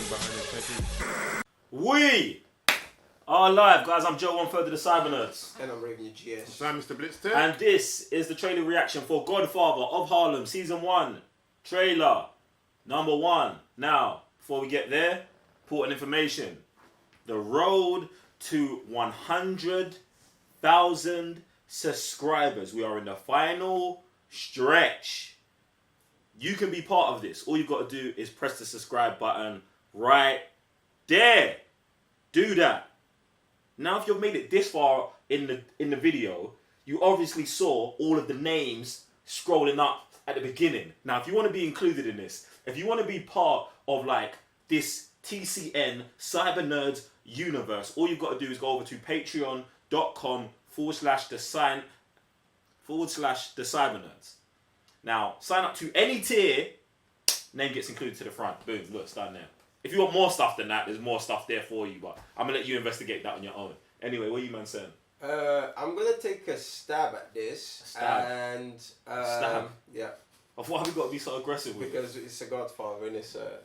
behind the check-in. We are live, guys. I'm Joe, 1/3 of the Cyber Nerds. And I'm raving your GS. So I'm Mr. Blitzter. And this is the trailer reaction for Godfather of Harlem, Season 1, trailer number 1. Now, before we get there, important information. The road to 100,000 subscribers. We are in the final stretch. You can be part of this. All you've got to do is press the subscribe button right there. Do that. Now, if you've made it this far in the video, you obviously saw all of the names scrolling up at the beginning. Now, if you want to be included in this, if you want to be part of like this TCN Cyber Nerds universe, all you've got to do is go over to patreon.com/the Cyber Nerds. Now, sign up to any tier, name gets included to the front. Boom, look, it's down there. If you want more stuff than that, there's more stuff there for you, but I'm going to let you investigate that on your own. Anyway, what are you man saying? I'm going to take a stab at this. Stab? Yeah. Of why have we got to be so aggressive with it? Because it's a Godfather and it's a...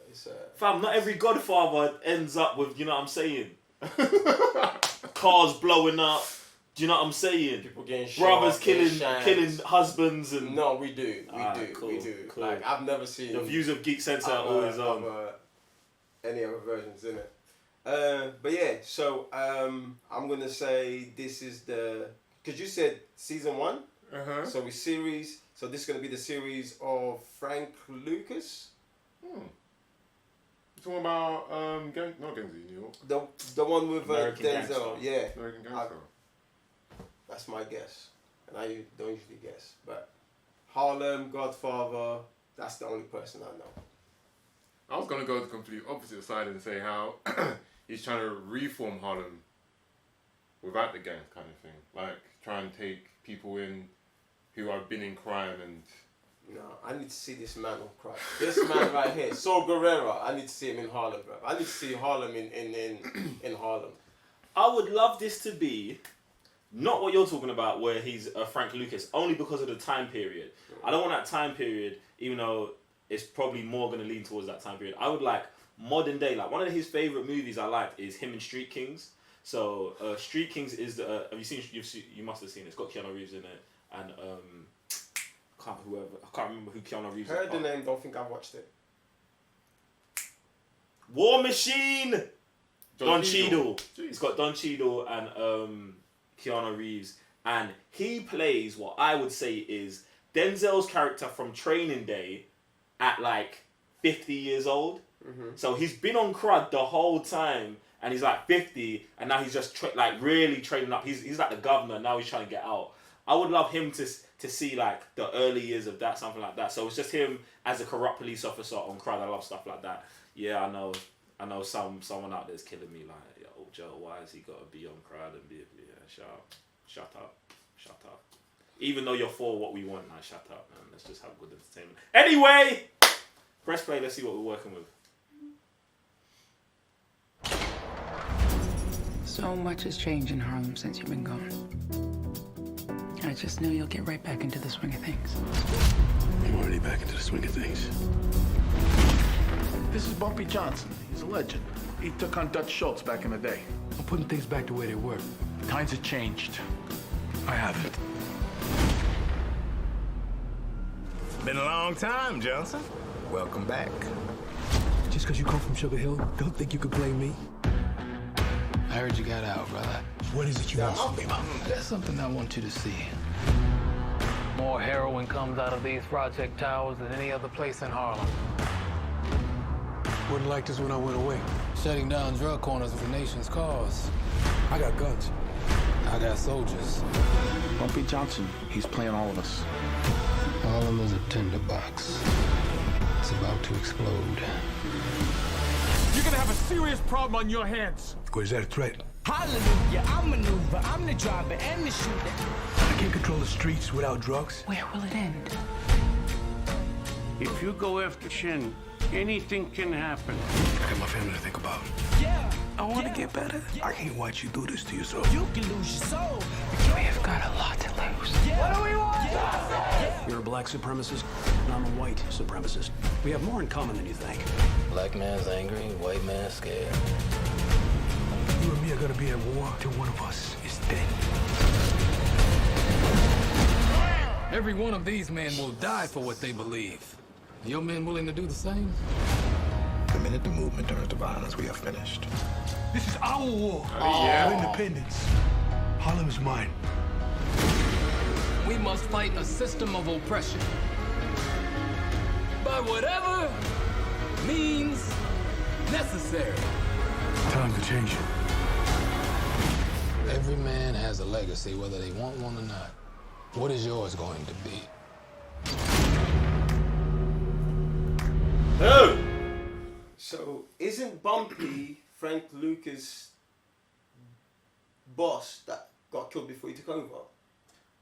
Fam, not every Godfather ends up with, you know what I'm saying? Cars blowing up. Do you know what I'm saying? People getting shot. Brothers killing husbands and... No, we do. We do. Cool, we do. cool. Like, I've never seen... The views of Geek Centre are always on. Any other versions, in it. But yeah, so I'm going to say this is the... Because you said Season 1. Uh-huh. So we series... So this is going to be the series of Frank Lucas. You're talking about not Gangster, New York. The one with American Denzel. Gangster. Yeah. American Gangster. That's my guess. And I don't usually guess. But Harlem, Godfather, that's the only person I know. I was gonna go the complete opposite side and say how he's trying to reform Harlem without the gangs kind of thing. Like try and take people in who have been in crime and... No, I need to see this man on crime. This man right here, Saul Guerrero. I need to see him in Harlem, bro. I need to see Harlem in Harlem. I would love this to be not what you're talking about, where he's Frank Lucas, only because of the time period. I don't want that time period, even though it's probably more going to lean towards that time period. I would like modern day. Like one of his favorite movies I like is him in Street Kings. So Street Kings is the have you seen? You must have seen it. It's got Keanu Reeves in it and I can't remember who Keanu Reeves. Heard the name. Don't think I watched it. War Machine. Don Cheadle. Jeez. It's got Don Cheadle and Keanu Reeves, and he plays what I would say is Denzel's character from Training Day at like 50 years old. So he's been on crud the whole time, and he's like 50, and now he's just like really training up. He's like the governor, now he's trying to get out. I would love him to see like the early years of that, something like that. So it's just him as a corrupt police officer on crud. I love stuff like that. Yeah, I know someone out there's killing me like, yo, Joe, why has he got to be on crud and be shut up. Even though you're for what we want, now shut up, man. Let's just have good entertainment. Anyway, press play. Let's see what we're working with. So much has changed in Harlem since you've been gone. I just knew you'll get right back into the swing of things. I'm already back into the swing of things. This is Bumpy Johnson. He's a legend. He took on Dutch Schultz back in the day. I'm putting things back the way they were. Times have changed. I haven't. Been a long time, Johnson. Welcome back. Just because you come from Sugar Hill, don't think you could blame me. I heard you got out, brother. What is it you want from me, Mom? There's something I want you to see. More heroin comes out of these project towers than any other place in Harlem. Wasn't like this when I went away. Shutting down drug corners is the nation's cause. I got guns. I got soldiers. Bumpy Johnson, he's playing all of us. Harlem is a tinderbox. It's about to explode. You're gonna have a serious problem on your hands. Is that a threat? Hallelujah, I'm maneuver, I'm the driver and the shooter. I can't control the streets without drugs. Where will it end? If you go after Shin, anything can happen. I got my family to think about. Yeah. I want to get better. I can't watch you do this to yourself. You can lose your soul. We have got a lot to lose. What do we want? You're a black supremacist, and I'm a white supremacist. We have more in common than you think. Black man's angry, white man's scared. You and me are gonna be at war till one of us is dead. Every one of these men will die for what they believe. Your men willing to do the same? The minute the movement turns to violence, we are finished. This is our war. yeah. Our independence. Harlem is mine. We must fight a system of oppression. By whatever means necessary. Time to change it. Every man has a legacy, whether they want one or not. What is yours going to be? Oh! So, isn't Bumpy Frank Lucas' boss that got killed before he took over?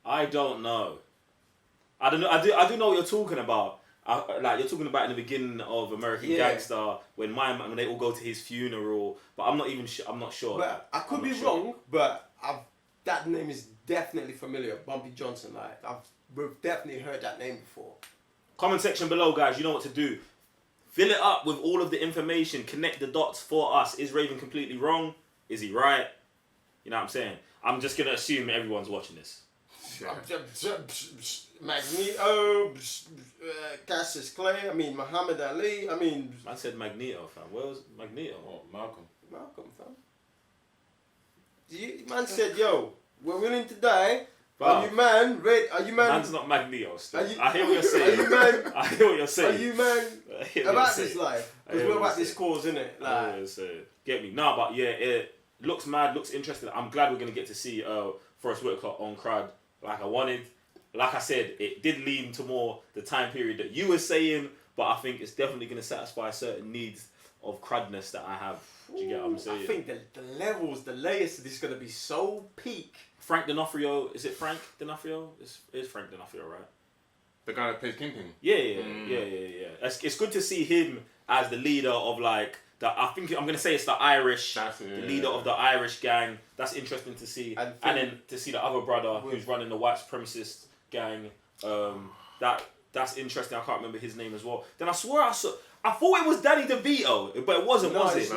I don't know. I don't know. I do know what you're talking about. Like you're talking about in the beginning of American Gangster when when they all go to his funeral. But I'm not even. I'm not sure. But I could be wrong. But that name is definitely familiar. Bumpy Johnson. Like we've definitely heard that name before. Comment section below, guys. You know what to do. Fill it up with all of the information. Connect the dots for us. Is Raven completely wrong? Is he right? You know what I'm saying? I'm just gonna assume everyone's watching this. Magneto, Cassius Clay, Muhammad Ali, Man said Magneto, fam. Where was Magneto? Oh, Malcolm. Malcolm, fam. Man said, yo, we're willing to die. Are you man? Are you man? Man's not Magneto still. I hear what you're saying. Are you man? I hear what you're saying. Are you man about this saying. life? Because we're about this cause, innit? I hear what you're saying. Get me? Nah, but yeah, it looks mad, looks interesting. I'm glad we're going to get to see Forrest Whitaker on Crudd like I wanted. Like I said, it did lean to more the time period that you were saying, but I think it's definitely going to satisfy certain needs of cruddness that I have. Do you get what I'm saying? I think the levels, the layers of this is going to be so peak. Frank D'Onofrio, is it Frank D'Onofrio? It's Frank D'Onofrio, right? The guy that plays Kingpin. Yeah. It's good to see him as the leader of I think I'm gonna say it's the Irish, the leader of the Irish gang. That's interesting to see, and then to see the other brother who's running the white supremacist gang. That's interesting. I can't remember his name as well. Then I swear I thought it was Danny DeVito, but it wasn't, was it? It's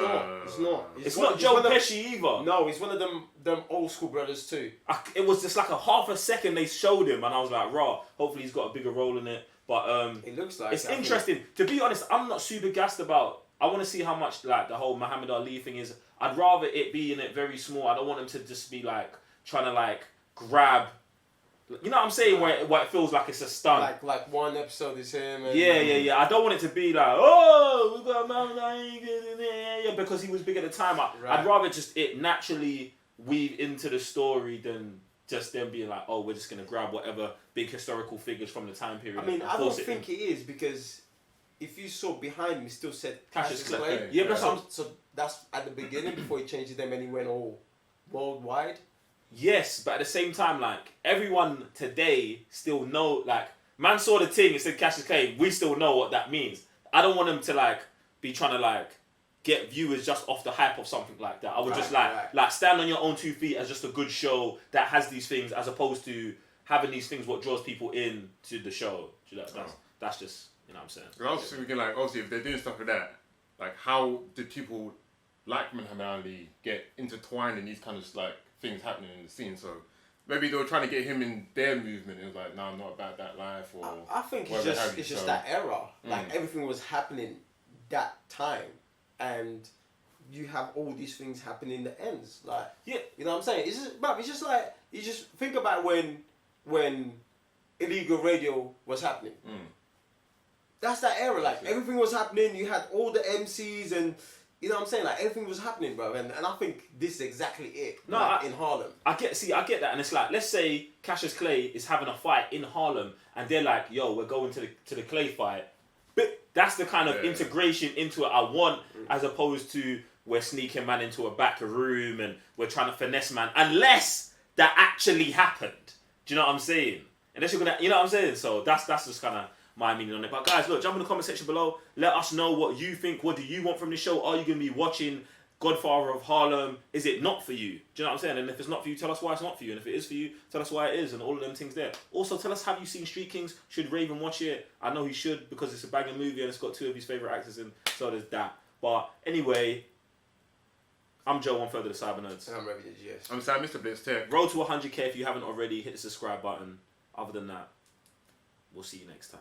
not. It's not Joe Pesci either. No, he's one of them old school brothers too. It was just like a half a second they showed him, and I was like, raw. Hopefully he's got a bigger role in it. But it looks like it's interesting. To be honest, I'm not super gassed about. I want to see how much the whole Muhammad Ali thing is. I'd rather it be in it very small. I don't want him to just be trying to grab. You know what I'm saying? Where it feels like it's a stunt. Like one episode is him. And Yeah. I don't want it to be oh, we got Muhammad Ali, because he was big at the time. I'd rather just it naturally weave into the story than just them being oh, we're just gonna grab whatever big historical figures from the time period. I don't think it is because if you saw behind me, still said Cassius Clay. Yeah, but so that's at the beginning before he changed them and he went all worldwide. Yes, but at the same time, everyone today still know, man saw the thing, it said Cassius Clay, we still know what that means. I don't want them to, be trying to, get viewers just off the hype of something like that. I would just, stand on your own 2 feet as just a good show that has these things, as opposed to having these things what draws people in to the show. That's just, you know what I'm saying? I was thinking, obviously, if they're doing stuff like that, how did people like Muhammad Ali get intertwined in these kind of, things happening in the scene? So maybe they were trying to get him in their movement. It was no, I'm not about that life. Or I think it's just that era. Everything was happening that time, and you have all these things happening in the ends. You know what I'm saying? It's just you just think about when illegal radio was happening. That's that era. Everything was happening. You had all the MCs and. You know what I'm saying? Everything was happening, bro, and I think this is exactly it. In Harlem. I get that, and it's let's say Cassius Clay is having a fight in Harlem, and they're yo, we're going to the Clay fight. But that's the kind of integration into it I want, as opposed to we're sneaking man into a back room and we're trying to finesse man, unless that actually happened. Do you know what I'm saying? Unless you're gonna, you know what I'm saying? So that's just kind of my meaning on it. But guys, look, jump in the comment section below. Let us know what you think. What do you want from the show? Are you going to be watching Godfather of Harlem, is it not for you? Do you know what I'm saying? And if it's not for you, tell us why it's not for you. And if it is for you, tell us why it is, and all of them things there. Also, tell us, have you seen Street Kings? Should Raven watch it? I know he should, because it's a banging movie and it's got 2 of his favourite actors in, so there's that. But anyway, I'm Joe, 1/3 of the Cyber Nerds. And I'm Revy the GS. I'm Sam, Mr. Blitz Tech. Roll to 100k if you haven't already. Hit the subscribe button. Other than that, we'll see you next time.